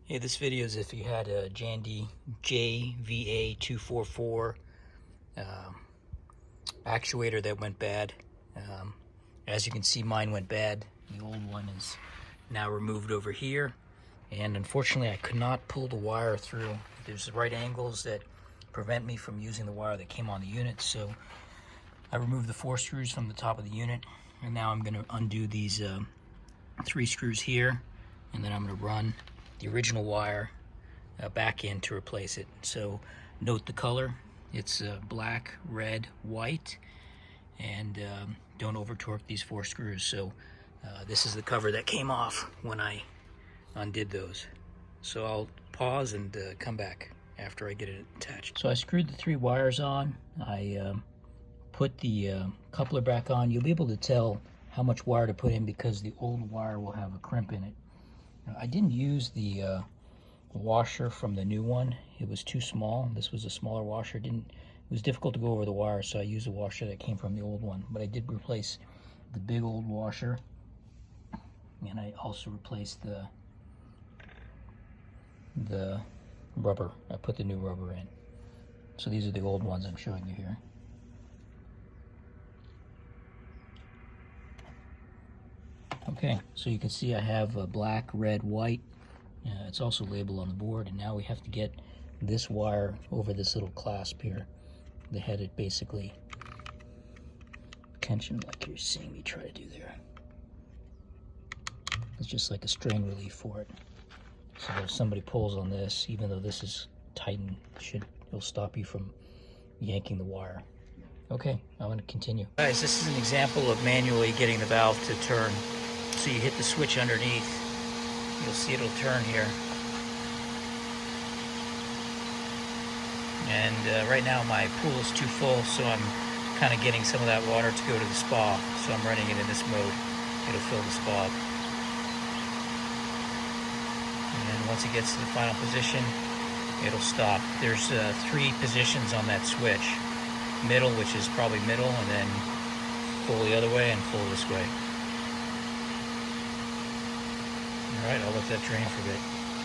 Hey, this video is if you had a Jandy JVA244 actuator that went bad. As you can see, mine went bad. The old one is now removed over here, and unfortunately I could not pull the wire through. There's right angles that prevent me from using the wire that came on the unit, so I removed the 4 screws from the top of the unit, and now I'm going to undo these 3 screws here, and then I'm going to run the original wire back in to replace it. So note the color. It's black, red, white, and don't over torque these 4 screws. So this is the cover that came off when I undid those. So I'll pause and come back after I get it attached. So I screwed the 3 wires on. I put the coupler back on. You'll be able to tell how much wire to put in because the old wire will have a crimp in it. I didn't use the washer from the new one. It was too small. This was a smaller washer. It was difficult to go over the wire, so I used a washer that came from the old one. But I did replace the big old washer, and I also replaced the rubber. I put the new rubber in. So these are the old ones I'm showing you here. Okay, so you can see I have black, red, white. It's also labeled on the board, and now we have to get this wire over this little clasp here. The head, it basically tension like you're seeing me try to do there. It's just like a strain relief for it. So if somebody pulls on this, even though this is tightened, it'll stop you from yanking the wire. Okay, I'm going to continue. Guys, this is an example of manually getting the valve to turn. So you hit the switch underneath, you'll see it'll turn here. And right now my pool is too full, so I'm kind of getting some of that water to go to the spa. So I'm running it in this mode. It'll fill the spa up. And once it gets to the final position, it'll stop. There's 3 positions on that switch. Middle, which is probably middle, and then full the other way and full this way. All right, I'll let that drain for a bit.